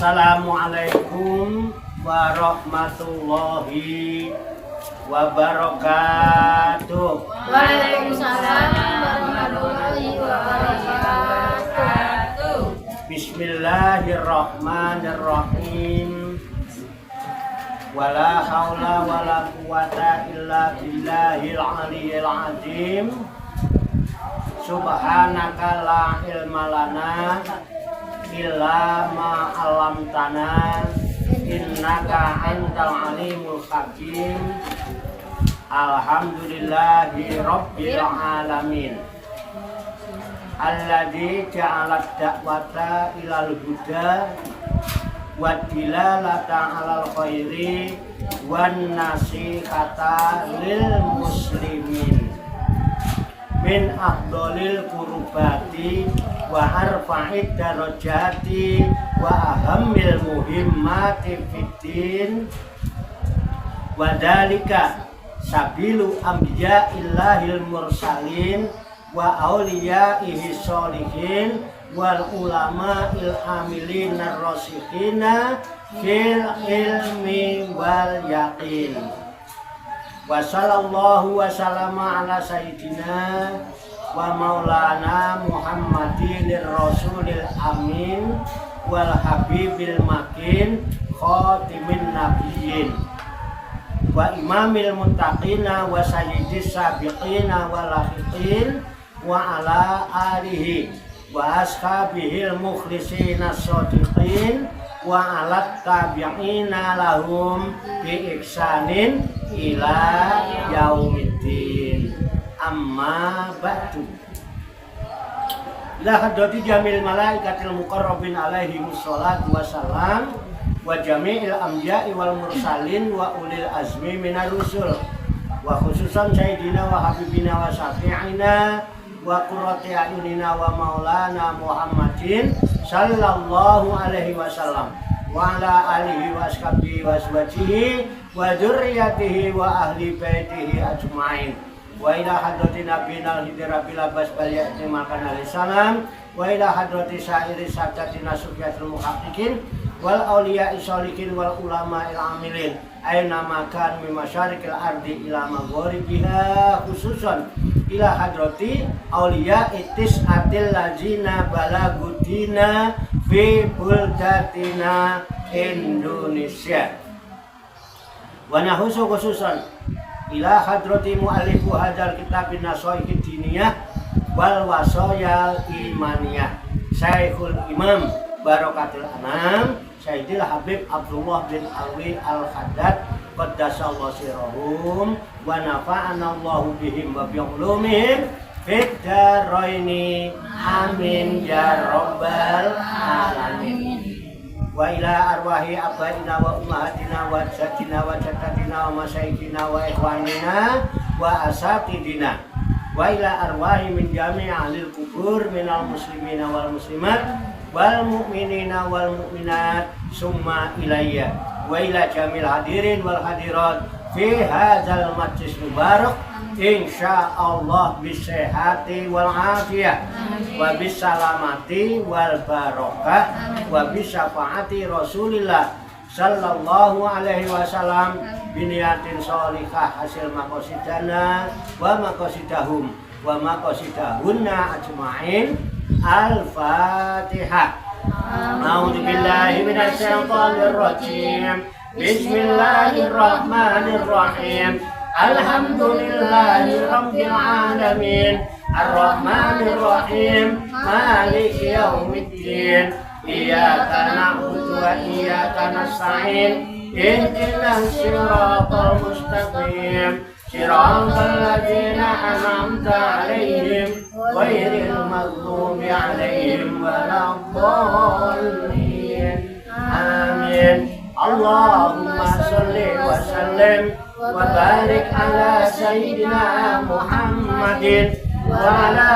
Assalamualaikum warahmatullahi wabarakatuh. Waalaikumsalam warahmatullahi wabarakatuh. Bismillahirrahmanirrahim. Wala haula wala quwata illa billahil aliyyil azim. Subhanaka la ilma lana illa ma 'allamtana innaka antal alimul hakim. Alhamdulillahi rabbil alamin. Alladzi ja'alat da'wata ilal huda wa dilalata 'alal khairi wan nasihata lil muslimin min afdhalil qurbati wa arfa'id darajati wa ahammil muhimmati fiddin wa dzalika sabilu anbiya'illahil mursalin wa awliya'ihi sholihin wal ulama'il amilin ar-rasikhina fil ilmi wal yaqin. Wa sallallahu wa sallama ala sayyidina wa maulana Muhammadin rasulil amin wal habibil makin khatimin nabiyyin wa imamil muttaqina wa sayyidis sabiqina wal lahiqin wa ala alihi wa ashabihil mukhlisina shodiqin wa ala tabi'ina lahum bi ihsanin ila yaumiddin. Amma ba'du. La hadrati jamil malaikatil muqarrabin alaihi wassalatu wassalam wa jami'il anbiya'i wal mursalin wa ulil azmi minar rusul wa khususan sayyidina wa habibina wa syafi'ina wa qurrati a'yunina wa maulana Muhammadin sallallahu alaihi wasallam wa ala alihi wa ashabihi wa azwajihi wa dzurriyyatihi wa ahli baitihi ajmain wa ila hadratin nabiyina al-hidra labas baliyati makan alaihi salam wa ila hadrati sa'iri sadatina sufyatul muhaqqiqin wal awliya'i sholihin wal ulama'il amilin aina makan min masyariqil ardi ila magharibiha khususan ila hadrati awliya'i tis'atil ladzina balagudina fi buldatina Indonesia wa nahusu khususan ila hadrati mu'allifu hadzal kitabin nasaihid diniyah wal wasayal imaniyah Syekhul Imam Barakatul Anam Sayyidil Habib Abdullah bin Alwi Al-Haddad qaddasallahu sirrahum wa nafa'ana Allahu bihim wa bi'ulumihim fid dharaini amin ya rabbal alamin. Wa ila arwahi abaina wa ummahatina wa jadina wa jaddatina wa masyayikhina wa ikhwanina wa asatidina wa ila arwahi min jami' ahlil kubur minal muslimina wal muslimat wal mu'minina wal mu'minat summa ilayya wa ila jamil hadirin wal hadirat fi hadzal majlis mubarak insyaallah bisehati wal afiyah wa bisalamati wal barakah wa bisyafaati rasulillah sallallahu alaihi wasallam biniyatin sholihah hasil maqasidana wa maqasidahum wa maqasidahunna ajma'in. Al-Fatihah. A'udzu billahi minasy syaithanir rajim. Bismillahirrahmanirrahim. Alhamdulillahi rabbil alamin. Ar-Rahmanir Rahim. Maliki yaumiddin. Iyyaka na'budu wa iyyaka nasta'in. Ihdinas siratal mustaqim. Siratal ladzina an'amta 'alaihim ghairil maghdubi 'alaihim waladdallin. Amin. Allahumma shalli wa sallim wa barik ala sayyidina Muhammadin wa ala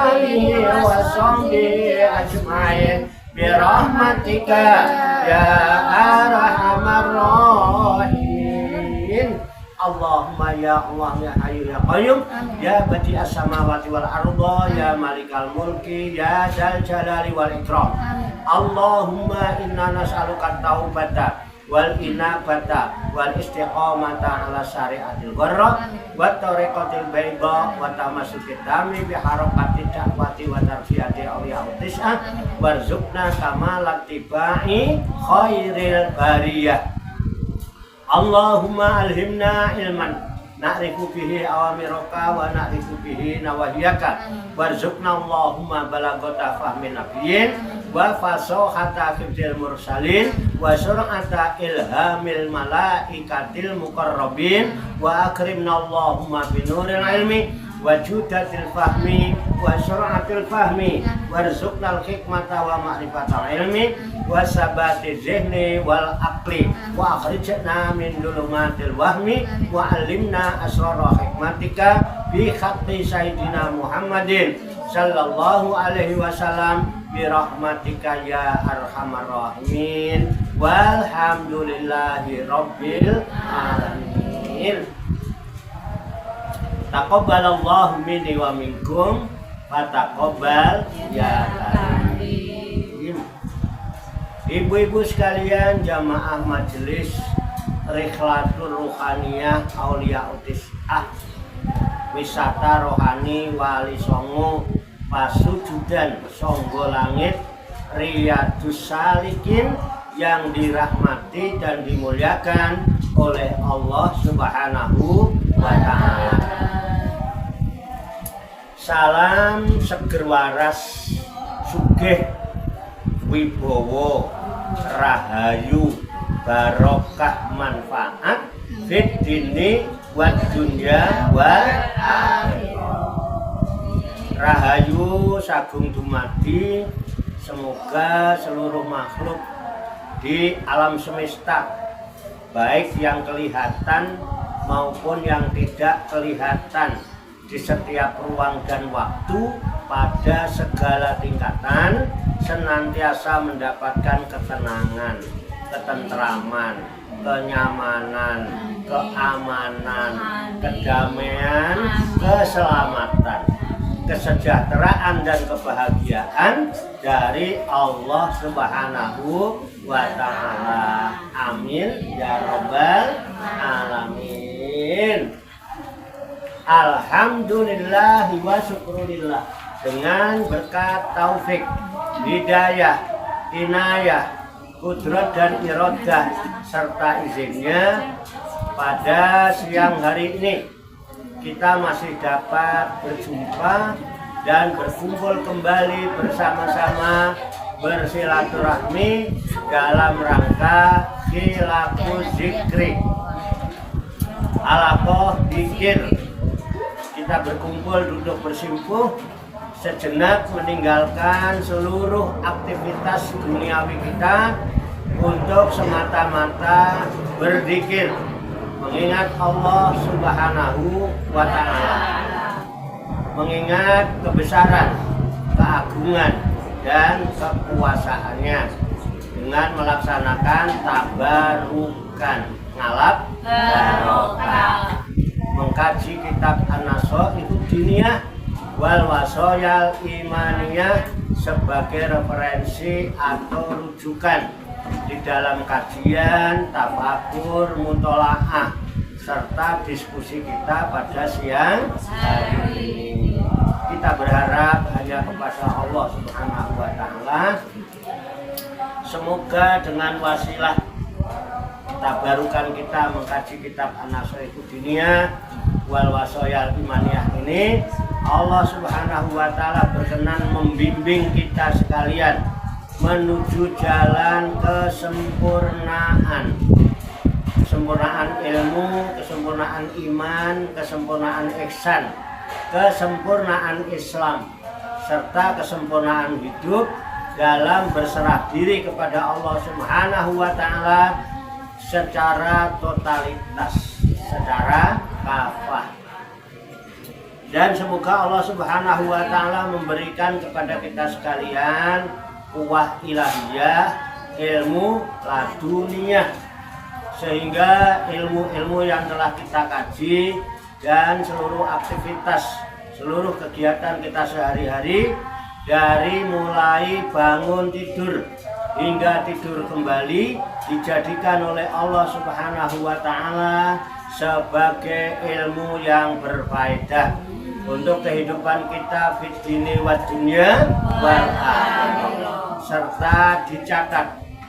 alihi wa sahbihi ajma'in bi rahmatika ya arhamar rahimin. Allahumma ya Allah ya Hayyu ya Qayyum ya Badi'as samawati wal arda ya Malikal mulki ya Dzal jalali wal ikram. Allahumma inna nas'aluka taubata wal inabata wal istiqamata ala syariatil gharra wa tariqatil bayda wa tamassukit tami bi harakati da'wati wa tarbiyati awliya tis'ah warzuqna kamalat tibai khairil bariyah. Allahumma alhimna ilman na'rifu bihi awamiraka wa na'rifu bihi nawahiyaka warzuqna Allahumma balagota fahmin nabiyyin wa fasohata hifdzil mursalin wa sur'ata ilhamil malaikatil muqarrabin wa akrimna Allahumma binuril ilmi wa judatil fahmi wa sur'atil fahmi warzuqnal hikmata wa ma'rifatal ilmi wa sabati zihni wal aqli wa akhrijna min dulumatil wahmi wa alimna asrara hikmatika bi khatti sayyidina Muhammadin sallallahu alaihi wasallam bi rahmatika ya arhamar rahimin walhamdulillahi rabbil alamin. Taqabbalallahu minni wa minkum fataqabbal ya karim. Ibu-ibu sekalian jamaah majelis Rikhlatul Ruhaniyah Aulia Tis'ah wisata rohani Wali Songo Pasujudan Songgo Langit Riyadus Salikin yang dirahmati dan dimuliakan oleh Allah Subhanahu wa ta'ala. Salam seger waras sugih wibowo rahayu barokah manfaat fid dini wa dunya wa akhirah. Rahayu sagung dumadi semoga seluruh makhluk di alam semesta baik yang kelihatan maupun yang tidak kelihatan di setiap ruang dan waktu pada segala tingkatan senantiasa mendapatkan ketenangan, ketentraman, kenyamanan, keamanan, kedamaian, keselamatan, kesejahteraan dan kebahagiaan dari Allah Subhanahu wa ta'ala. Amin ya rabbal alamin. Alhamdulillah wa syukurillah. Dengan berkat taufik, hidayah, inayah, kudrat dan iradah serta izinnya pada siang hari ini kita masih dapat berjumpa dan berkumpul kembali bersama-sama bersilaturahmi dalam rangka khilafuz zikri alaqoh dikir. Kita berkumpul duduk bersimpuh sejenak meninggalkan seluruh aktivitas duniawi kita untuk semata-mata berzikir mengingat Allah Subhanahu wa ta'ala, mengingat kebesaran, keagungan dan kekuasaannya dengan melaksanakan tabarukan ngalap barokah, mengkaji kitab An-Nasaihud Diniyah wal Wasoyal Imaniyah sebagai referensi atau rujukan di dalam kajian, tafakur, mutolaah serta diskusi kita pada siang hari ini. Kita berharap hanya kepada Allah Subhanahu wa ta'ala, semoga dengan wasilah tabarukan kita mengkaji kitab An-Nasaihud Diniyah wal Wasoyal Imaniyah ini, Allah Subhanahu wa ta'ala berkenan membimbing kita sekalian menuju jalan kesempurnaan, kesempurnaan ilmu, kesempurnaan iman, kesempurnaan ihsan, kesempurnaan Islam serta kesempurnaan hidup dalam berserah diri kepada Allah Subhanahu wa ta'ala secara totalitas, secara kafah. Dan semoga Allah Subhanahu wa ta'ala memberikan kepada kita sekalian kuwah ilahiyah, ilmu laduniyah, sehingga ilmu-ilmu yang telah kita kaji dan seluruh aktivitas, seluruh kegiatan kita sehari-hari dari mulai bangun tidur hingga tidur kembali dijadikan oleh Allah Subhanahu wa taala sebagai ilmu yang berfaedah untuk kehidupan kita fid dini wad dunya wal akhirah, serta dicatat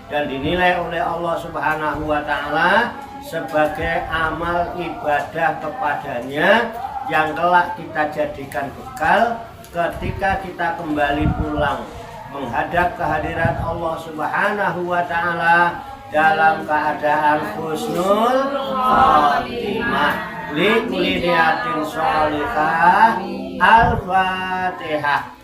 dan dinilai oleh Allah Subhanahu wa taala sebagai amal ibadah kepadanya yang kelak kita jadikan bekal ketika kita kembali pulang menghadap kehadirat Allah Subhanahu wa taala dalam keadaan husnul khatimah. Likulli niyatin sholihah. Al-Fatihah.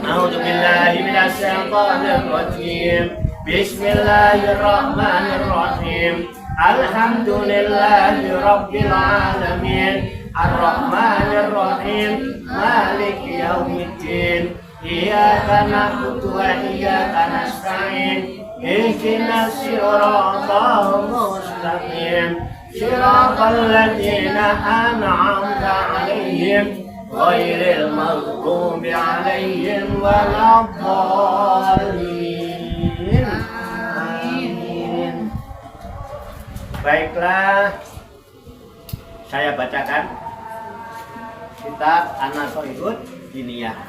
A'udzu billahi minasy syaithanir rajim. Bismillahirrahmanirrahim. Alhamdulillahi rabbil alamin. Ar-Rahmanir-Rahim. Maliki yaumiddin. Iyyaka na'budu wa iyyaka nasta'in. Ihdinas siratal mustaqim. Siratal ladzina an'amta 'alaihim ghairil maghdubi 'alaihim waladdallin. Amin. Baiklah, saya bacakan kitab An-Nashihut Diniyah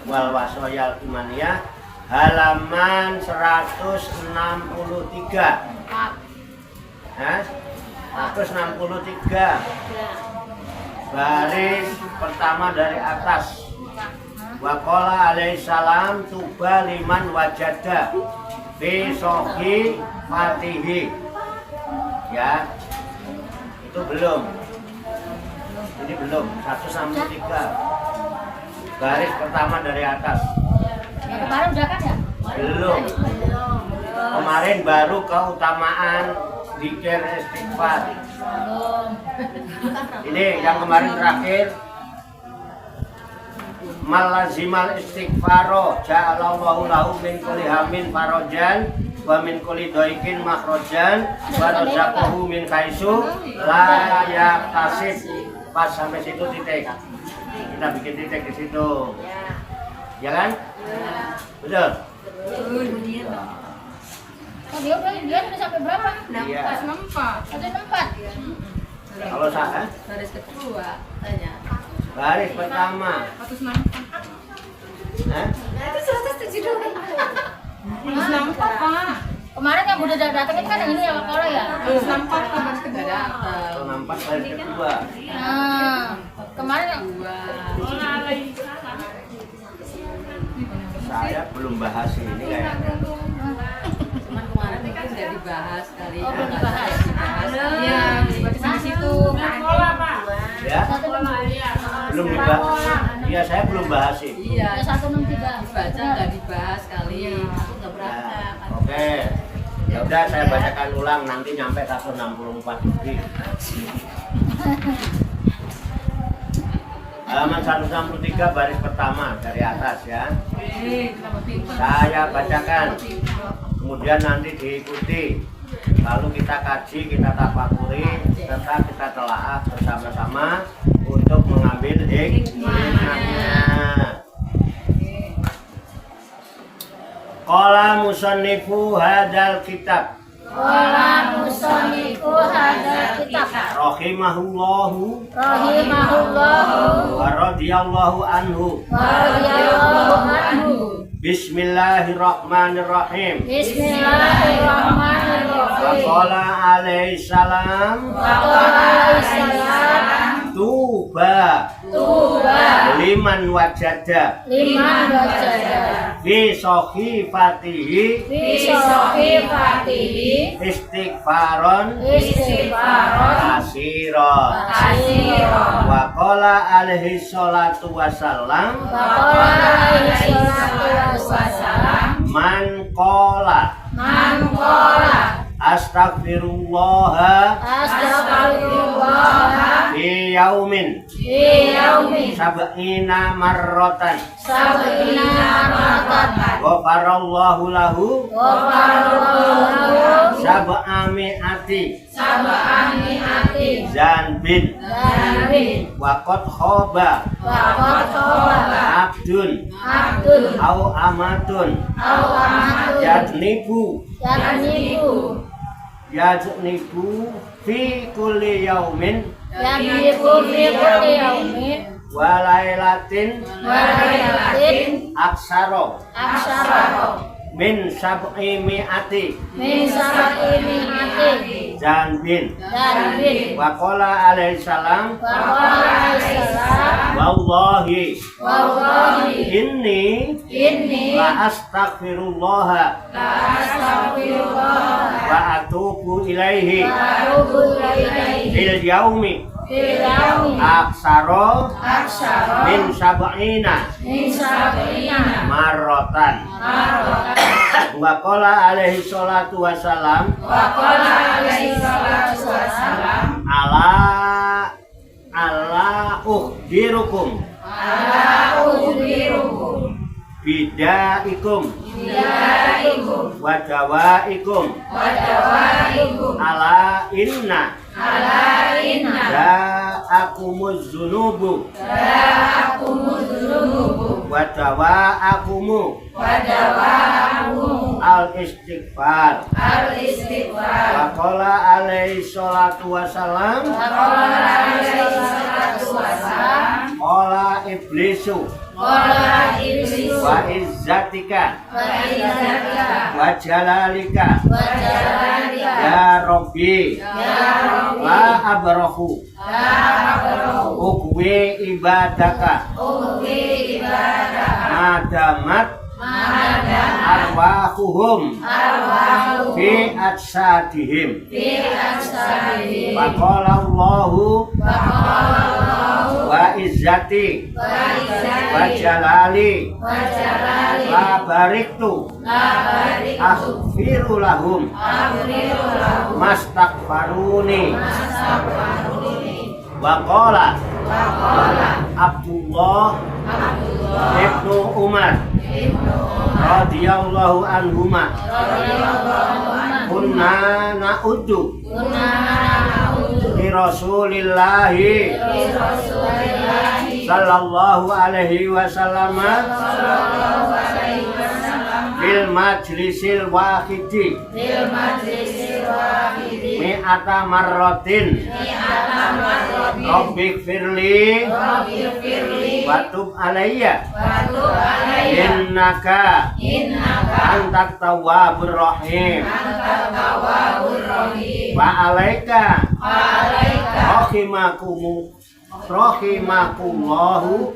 wal Wasoyal Imaniyah halaman 163. 163 baris pertama dari atas. Waqala alaihissalam tuba liman wajada fi sohi fatihi. Ya, itu belum. Ini belum. 163 baris pertama dari atas. Kemarin udah kan ya? Belum. Kemarin baru keutamaan zikir istighfar. Ini yang kemarin terakhir. Malazimal istighfaro ja'alallahu lahu min kulli hamin farajan wa min kulli dhaikin makhrajan wa razaqahu min kaisu la yahtasib. Pas sampai situ titik. Kita bikin titik di situ. Ya kan? Betul? Oh, dia udah sampai berapa? Iya. 164. Kalau saya Baris kedua tanya. baris pertama. 164. Hah? Itu 172. 164 Pak. Kemarin yang udah datang itu kan yang ini ya Waqala ya? 164 Pak baris kedua datang. Nampak baris kedua. Nah, kemarin yang Saya belum bahas ini kayaknya. Cuman kemarin mungkin nggak dibahas kali. Oh, belum dibahas. Iya, berarti di situ. Ya? Belum dibahas. Iya, saya belum bahas ini. Iya, ya 163. dibaca nggak dibahas kali. Aku nggak berangkat. Nah, oke. Ya udah saya bacakan ulang nanti nyampe 164 lebih. Halaman 163 baris pertama dari atas ya. Saya bacakan. Kemudian nanti diikuti. Lalu kita kaji, kita tafakuri, serta kita telaah bersama-sama untuk mengambil hikmahnya. Qala musannifu hadal kitab. Qala musannifu hadzal kitab Rahimahullahu rahimahullahu wa radhiyallahu anhu. wa radhiyallahu anhu. Bismillahirrahmanirrahim. Bismillahirrahmanirrahim. Waqala alaihi salam Waqala alaihissalam tuba liman wajada liman wajada fi sahifatihi fi sahifatihi istighfaron istighfaron kasira. kasira. Waqala alaihi salatu wassalam Waqala alaihissalatu wassalam man qala man qala astaghfirullah astagfirullah fi yaumin fi yaumin sab'ina marratan sab'ina marratan Ghafarallahu lahu Ghafarallahu sab'ami'ati sab'ami'ati zanbin dzambin wa qad khaba wa qad khaba abdun abdun au amatun aw amatun yadnibu yadnibu fi kulli yaumin yadnibu fi kulli yaumin wa lailatin wa lailatin aksaro aksara min sab'imi'ati min sab'imi'ati zanbin dzambin wa qala alaihi salam wa qala alaihissalam wallahi wallahi inni inni la astaghfirullaha la astaghfirullah wa atubu ilaihi wa atubu ilaihi fil yaumi fil yaumi aksaro aksara min sab'ina min sab'ina marrotan marratan wa qala alaihi salatu wassalam wa qala alaihi salatu wassalam ala ukhbirukum ala ukhbirukum bidaikum bidaikum wa dawaikum wa dawaikum ala inna ala inna da'akumuz zunubu da'akumuz zunubu wa dawa'akumu wa dawa'akum al istighfar al istighfar wa qala alaihi salatu wassalam wa qala alaihi salatu wassalam qala iblisu qala iblisu wa izzatika wa izzatika wa jalalika wa jalalika ya rabbi ya rabbi la abrahu la abrahu ukwi ibadaka ubi ibadah madamat madam arwahuhum arwahu fi ajsadihim fi ashabihi wa qala Allahu wa qala wa izzati wa izzati wa jalali wa jalali la bariktu la bariku aghfiru lahum aghfiru lahu mastaghfaruni mastaghfiruni wa qala wa qala Abdullah Abdullah ibnu Umar ibnu radhiyallahu anhuma radhiyallahu anhu kunna na'uddu kunna na'udhu li rasulillahi li rasulillahi sallallahu alaihi wasallam sallallahu alaihi wasallam fil majlisil wahidi bil majlisil wahidi mi'ata marratin mi'ata marratin rabbik firli rabbil firli wa tub alayya wa tub alayya innaka innaka antat tawwabur rahim anta tawwabur rahim wa alaika wa alaika rahimakumullahu rahimakumullahu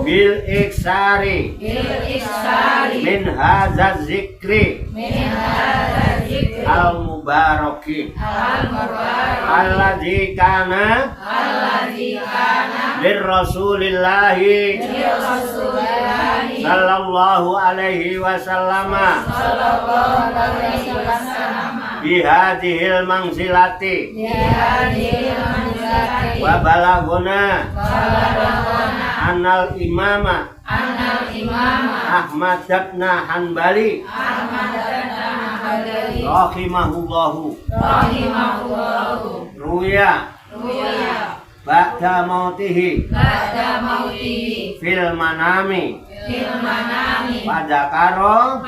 bil iksari bil ihsari min hadzal zikri min hadzal dzikri al mubaraki al mubarak alladzi kana alladzi kana lir rasulillahi li rasulillahi sallallahu alaihi wasallam sallallahu alaihi wasallam bi hadhil manzilati bi hadhil manzilati wa balaghuna balagana anal imama annal imama Ahmad bin Hanbali Ahmad bin Hanbali rahimahullahu rahimahullahu ruya ruya ba'da mautihi ba'da mautihi fil manami fil manami pada karo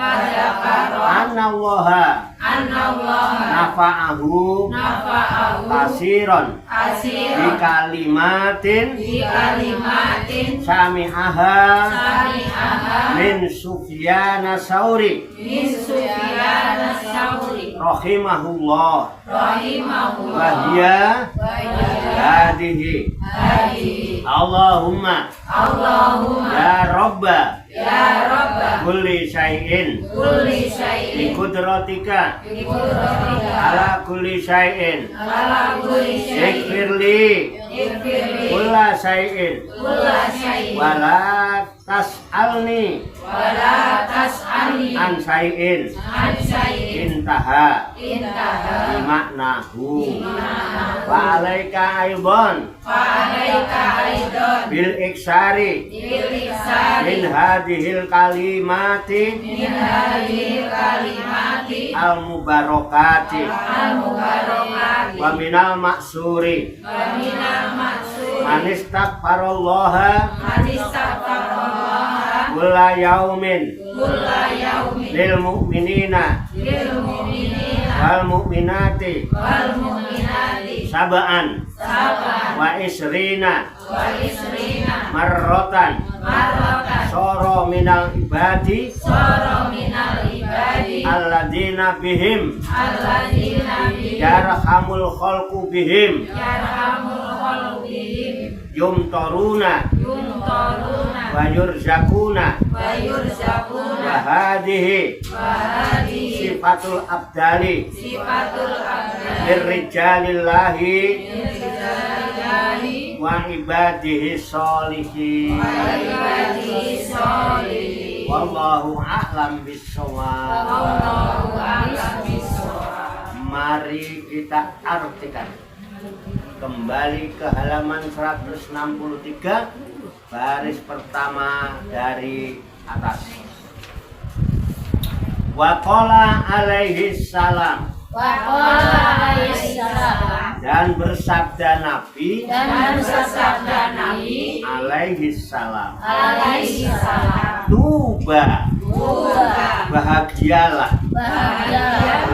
anallaha annallaha nafa'ahu nafa'ahu kasiron bi asiran kalimatin bi kalimatin sami'aha sami'aha min Sufyan Sauri min Sufyan as-Sauri rahimahullah rahimahullah wa hiya wa hiya hadihi hadihi Allahumma Allahumma ya Rabba ya Rabbah kulli syai'in kulli bi syai'in qudratika bi qudratika ala kulli syai'in ala kulli syai'in ighfirli kulla syai'in wala tas'alni an syai'in intaha bimaknahu wa alaika aidan bil iksari min hadhil kalimati al mubarakati wa minal maksuri manis takfarollaha kulla yaumin lil mu'minina wal mu'minati sab'an wa isrina marrotan soro minal ibadi alladzina bihim yarhamul khalqu bihim yumtoruna wa yurzakuna wa hadhihi sifatul abdali lirrijalillahi wa ibadihi sholihin wallahu a'lam bissawab. Mari kita artikan kembali ke halaman 163 baris pertama dari atas. Wa qala alaihi salam dan bersabda Nabi alaihi salam tuba bahagialah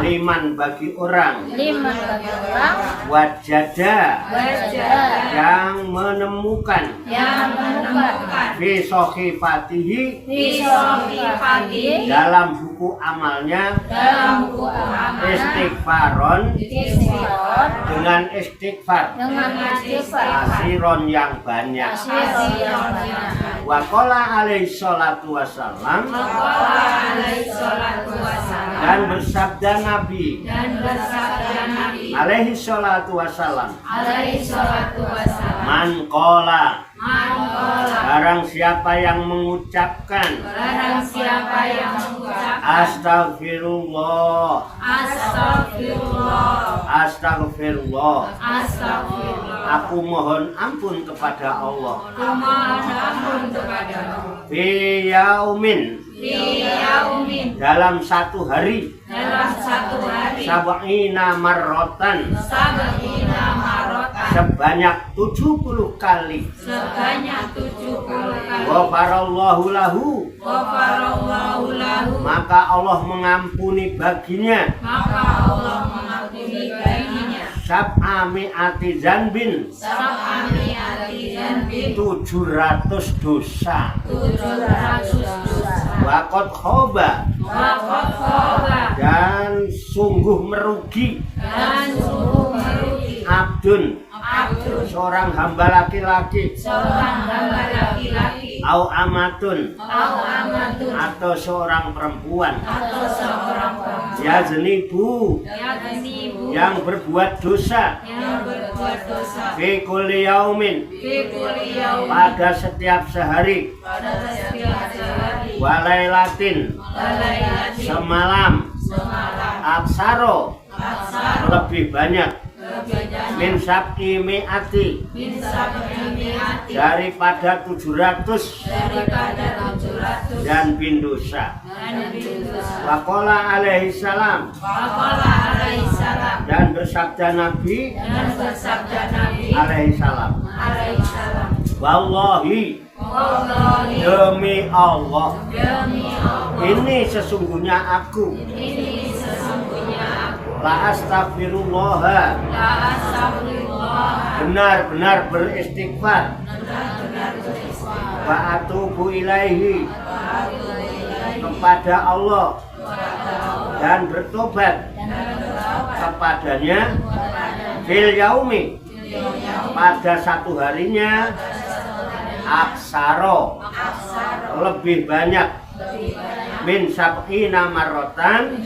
liman bagi orang wajada yang menemukan fi sohifatihi dalam buku amalnya istighfaron dengan istighfar asiron yang banyak. Wa qala alaihi salatu wassalam dan bersabda Nabi alaihi salatu wassalam man qala barang siapa yang mengucapkan astagfirullah aku mohon ampun kepada Allah fi yaumin dalam satu hari sab'ina marrotan sebanyak 70 kali ghafarallahu lahu maka Allah mengampuni baginya sab'ami'ati zanbin 700 dosa waqad khoba dan sungguh merugi abdun seorang hamba laki-laki au amatun atau seorang perempuan ya zenibu yang berbuat dosa fi kulli yaumin pada setiap sehari walailatin semalam aksaro lebih banyak min sab'i mi'ati daripada 700 dan bin dosa. Wa qala alaihi salam dan bersabda Nabi alaihi salam wallahi demi Allah ini sesungguhnya aku la astaghfirullah benar-benar beristighfar wa atubu ilaihi kepada Allah dan bertobat kepadanya fil yaumi pada satu harinya aksaro lebih banyak min sab'ina marrotan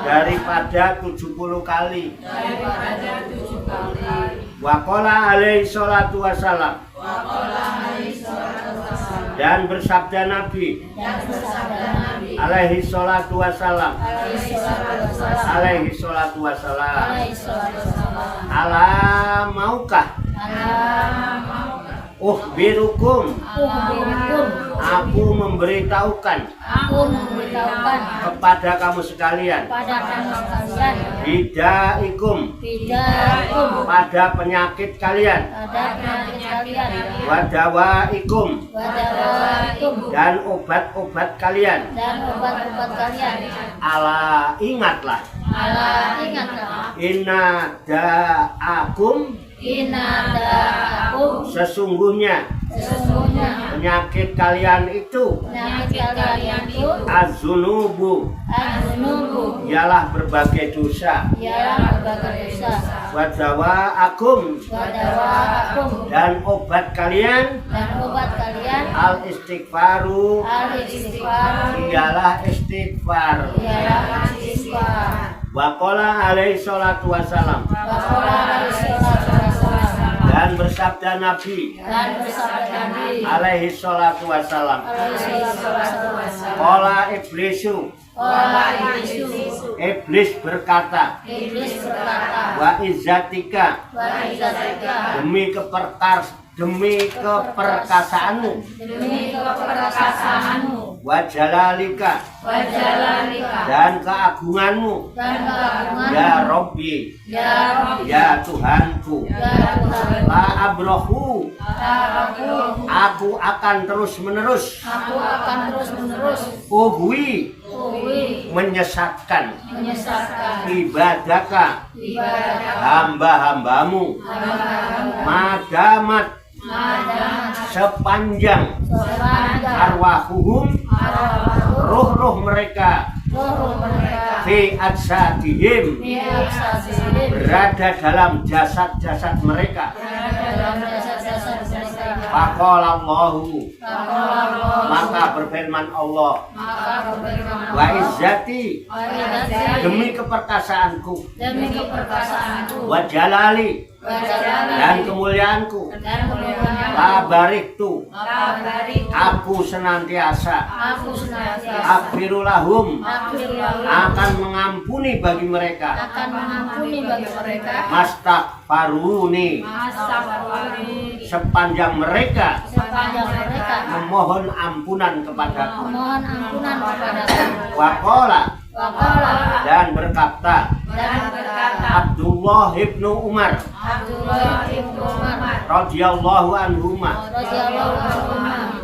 daripada 70 kali Wa qala alaihi salatu wassalam. Dan bersabda Nabi alaihi salatu wassalam. Alaihi salatu wassalam. Ala maukah ukhbirukum, aku memberitahukan kepada kamu sekalian bidaikum, pada penyakit kalian, wadawaikum, dan obat-obat kalian. Ala ingatlah, inna da'akum, sesungguhnya penyakit kalian itu az-zunubu, ialah berbagai dosa. Wadawa'akum, dan obat kalian al-istighfaru, ialah istighfar. Wa qala alaihi salatu wassalam, dan bersabda Nabi alaihi salatu wassalam. Qala iblisu, iblis berkata, wa izzatika, demi keperkasaanmu, wa jalalika, dan keagunganmu, ya Rabbi, ya Tuhanku, la abrohu, aku akan terus menerus, uhwi, menyesatkan, ibadaka, hamba-hambamu, madamat, sepanjang arwahuhum, ruh-ruh mereka, fi ajsadihim, berada dalam jasad-jasad mereka. Faqala Allahu, maka berfirman Allah, wa izzati, demi keperkasaanku, wa jalali, dan kemuliaanku, la bariktu, aku senantiasa, akhirulahum, akan mengampuni bagi mereka, mastakfaruni, sepanjang mereka memohon ampunan kepadaku. Wa qala, dan berkata Abdullah ibnu Umar radhiyallahu anhuma,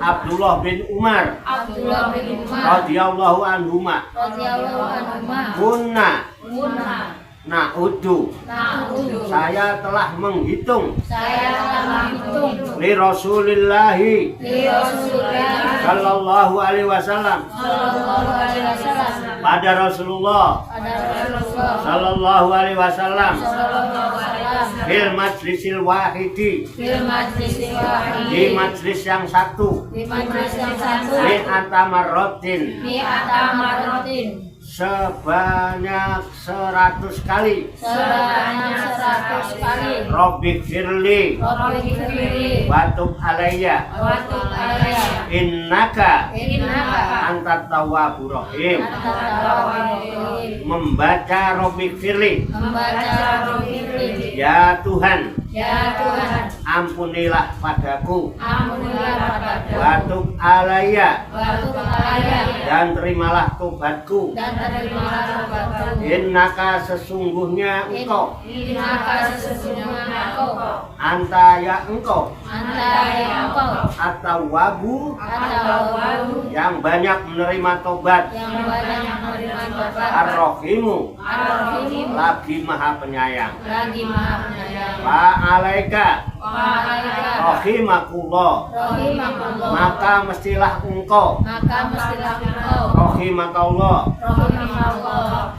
Abdullah bin Umar radhiyallahu anhuma, kunna na'udu, saya telah menghitung, li Rasulillahi sallallahu alaihi wasallam, pada Rasulullah sallallahu alaihi wasallam, fil majlisil wahidi, di majlis yang satu, li atamarrotin, sebanyak 100 kali, Robbi firli, watub alayya, innaka antat tawwabur rahim. Membaca Robbi firli, ya Tuhan, ampunilah padaku, watub alayya, dan terimalah tobatku, innaka sesungguhnya engkau, anta ya engkau, at-tawwabu, yang banyak menerima tobat, ar-rahimu, lagi maha penyayang. Fa'alaika rahimakullah, maka mestilah engkau, rahimakallah,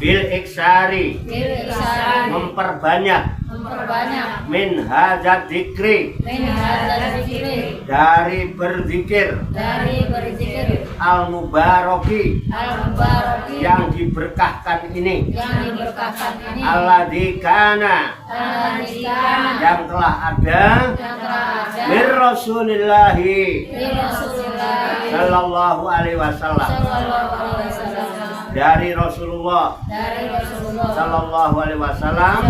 bil iksari, memperbanyak, memperbanyak min hadzal dzikri min hadzal dzikri dari berzikir dari berzikir al mubaraki al-mubaraki yang diberkahkan ini yang diberkahkan ini alladzi kana al-nikah yang telah ada yang telah ada min Rasulillahi di Rasulullah sallallahu alaihi wasallam sallallahu alaihi wasallam dari Rasulullah sallallahu alaihi wasallam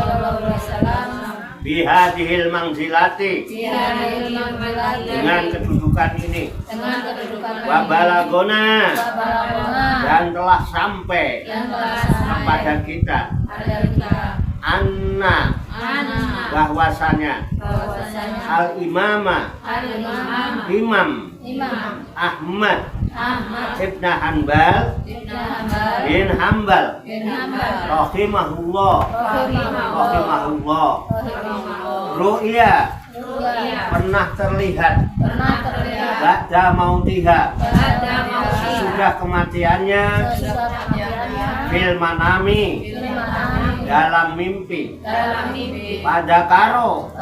bihadihil mangzilati dengan kedudukan ini wa balagona dan telah sampai kepada kita anna bahwasanya al imama imam Ahmad Ibn Hanbal bin Hanbal rahimahullah ru'ya pernah terlihat ba'da mautiha sesudah kematiannya fil manami dalam mimpi pada karo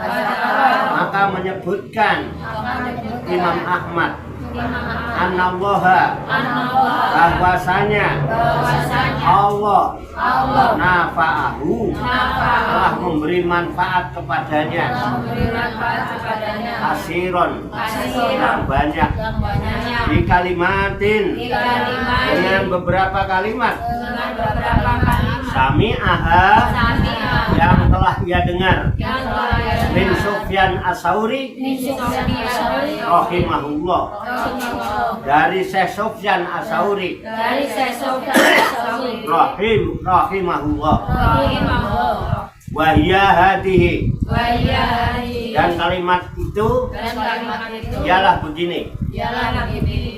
maka menyebutkan Imam Ahmad Anallaha bahwasanya Allah nafa'ahu telah memberi manfaat kepadanya kasiron yang banyak di kalimatin dengan beberapa kalimat sami'aha yang telah ia dengar min Sufyan As-Sauri rahimahullah dari Syekh Sufyan As-Sauri rahimahullah wahya hadihi dan kalimat itu ialah begini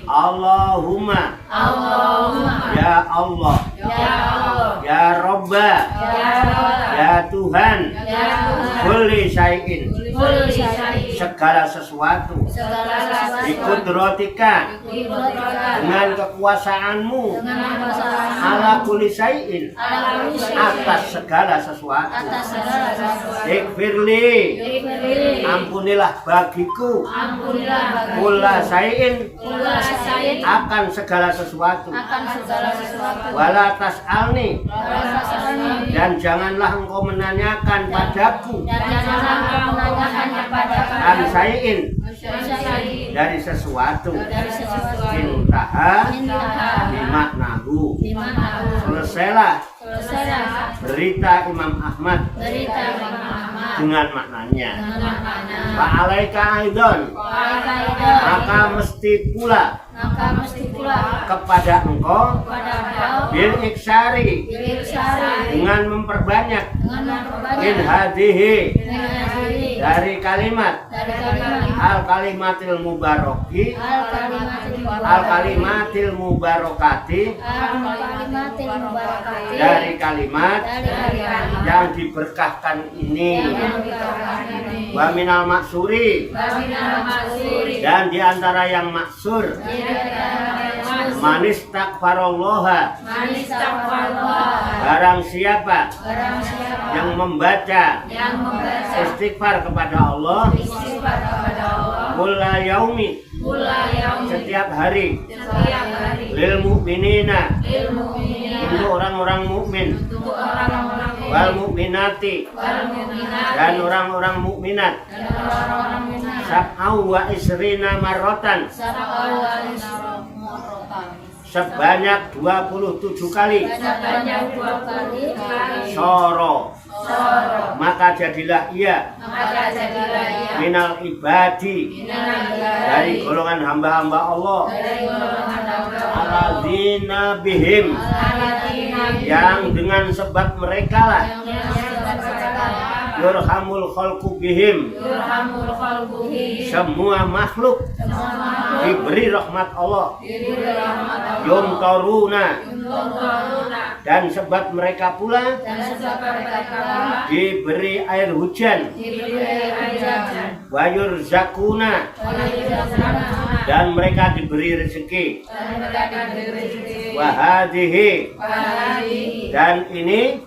Allahumma ya Allah ya Robba ya Tuhan kulli syai'in segala sesuatu bikudratika dengan kekuasaanmu ala kulli syai'in atas segala sesuatu ikfirli ampunilah bagiku kulla syai'in akan segala sesuatu wala tas'alni dan janganlah engkau menanyakan padaku an syai'in dari sesuatu intaha bimaknahu selesailah berita Imam Ahmad dengan maknanya fa'alaika aidon maka mesti pula kepada engkau bil iksari dengan memperbanyak in hadihi dari kalimat al kalimatil mubaraki al kalimatil mubarakati dari kalimat yang diberkahkan ini wa minal maksuri dan diantara yang maksur manis takfarollaha barang siapa yang membaca istighfar kepada Allah kulla yaumi setiap hari lil mu'minina untuk orang-orang mukmin wal mu'minati dan orang-orang mukminat sab'au wa isrina marrotan sebanyak 27 kali soro maka jadilah ia minal ibadi dari golongan hamba-hamba Allah aladzina bihim yang dengan sebab mereka lah yurhamul khalqu bihim semua makhluk diberi rahmat Allah yumtaruna dan sebab mereka pula diberi air hujan wa yurzakuna dan mereka diberi rezeki. dan mereka diberi rezeki. Wahadihi, Wahadihi, dan ini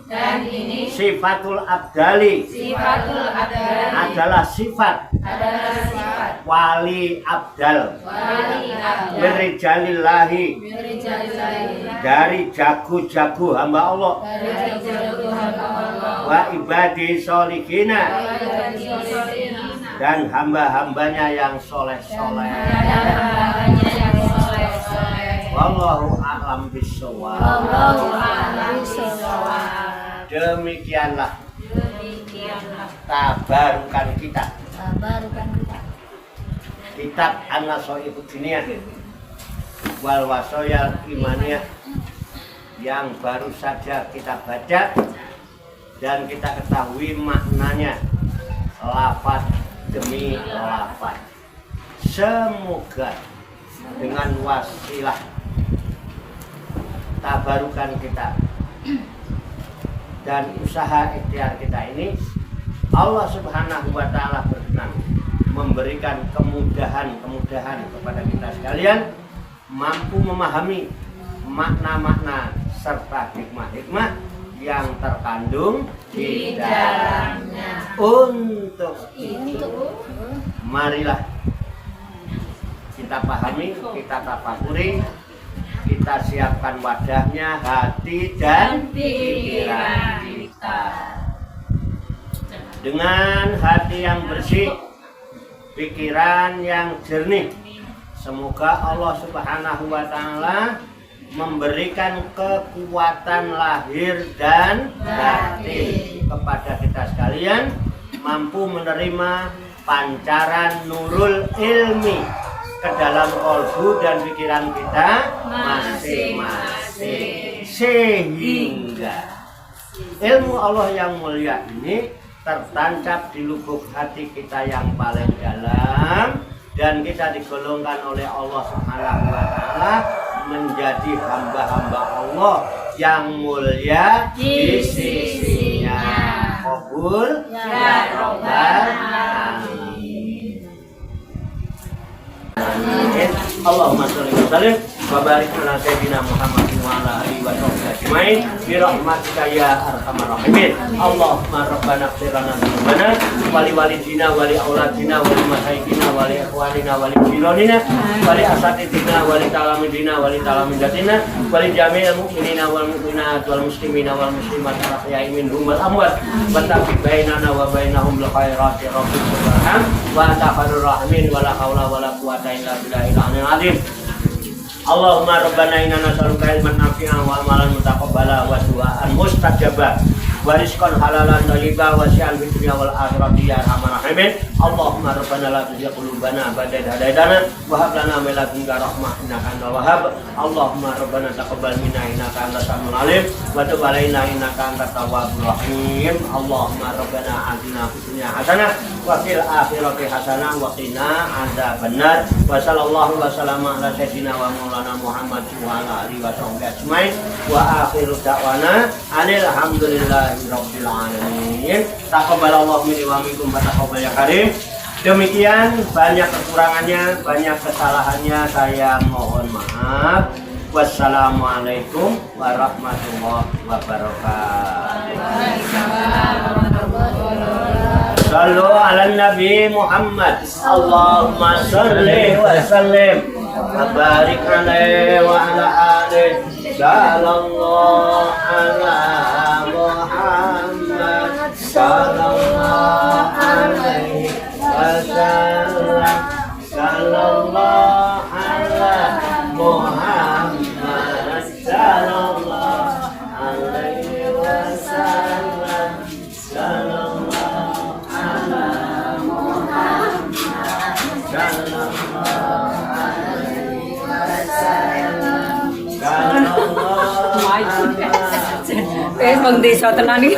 sifatul abdali, sifatul abdali, adalah sifat adalah sifat wali abdal wali abdal birijalillahi, birijalillahi, dari jago-jago hamba Allah, dari jago hamba Allah, wa ibadi solihina, wa ibadi sholihin, dan hamba-hambanya yang soleh-soleh. dan hambanya yang soleh-soleh. Wallahu a'lam bishawab. Wallahu a'lam bishawab. Demikianlah Demikianlah tabarukan kita, tabarukan kita. kitab An-Nasai'ud Diniyah wal Wasoyal Imaniyah yang baru saja kita baca dan kita ketahui maknanya lafaz demi lafaz. Semoga dengan wasilah tabarukan kita dan usaha ikhtiar kita ini, Allah Subhanahu wa Ta'ala berkenan memberikan kemudahan kepada kita sekalian, mampu memahami makna-makna serta hikmah-hikmah yang terkandung di dalamnya. Untuk itu, marilah kita pahami, kita tafakuri, kita siapkan wadahnya, hati dan pikiran kita. Dengan hati yang bersih, pikiran yang jernih, semoga Allah Subhanahu wa Ta'ala memberikan kekuatan lahir dan batin kepada kita sekalian, mampu menerima pancaran nurul ilmi ke dalam kalbu dan pikiran kita masing-masing, sehingga ilmu Allah yang mulia ini tertancap di lubuk hati kita yang paling dalam, dan kita digolongkan oleh Allah Subhanahu wa Ta'ala menjadi hamba-hamba Allah yang mulia di sisinya. Qabul ya Rabbal alamin. Allahumma sholli wa sallim wa barik ala sayyidina Muhammadin wa ala alihi wa sahbihi ajmain bi rahmatika ya arhamar rahimin. Allahumma rabbana ighfir lana dzunubana wa li walidina wa li auladina wa li masyayikhina wa li ikhwanina wa li jiranina wa li asatidina wa li talamidina wa li talamidatina wa li jami'il mu'minina wal mu'minat wal muslimina wal muslimat al-ahya'i minhum wal amwat wa taqi bainana wa bainahum bil khairati rabbil subhan wa anta khairur rahimin wa la haula wa la quwwata illa billahil aliyyil azim. Allahumma rabbana inna nas'aluka ilman nafi'an wa amalan mutaqabbala wa du'aan mustajaba wa rizqan halalan thayyiban wa syi'an fid dunya wal akhirati ya arhamar rahimin. Allahumma rabbana la tuzigh qulubana ba'da idh hadaytana wa hab lana min ladunka rahmah innaka antal wahhab. Allahumma rabbana taqabbal minna innaka antas samiul alim wa tub alaina innaka antat tawwabur rahim. Allahumma rabbana atina fid dunya hasanah wa fil akhirati hasanah wa qina adzabannar. Wa sallallahu wa sallama ala sayyidina wa maulana Muhammad wa ala alihi wa sahbihi ajmain wa akhiru da'wana alhamdulillahi rabbil alamin. Taqabbalallahu minni wa minkum wa taqabbal ya karim. Demikian, banyak kekurangannya, banyak kesalahannya, saya mohon maaf. Wassalamualaikum warahmatullahi wabarakatuh. Sallu ala Nabi Muhammad. Allahumma salli wa sallim wa barik alaihi wa ala alihi. Sallallahu ala Muhammad. Sallallahu alaihi wasallam. Sallallahu ala Muhammad. Sallallahu alaihi wasallam. Sallallahu ala Muhammad. Sallallahu alaihi wasallam. Sallallahu alaihi wasallam. Wes wong desa tenan iki.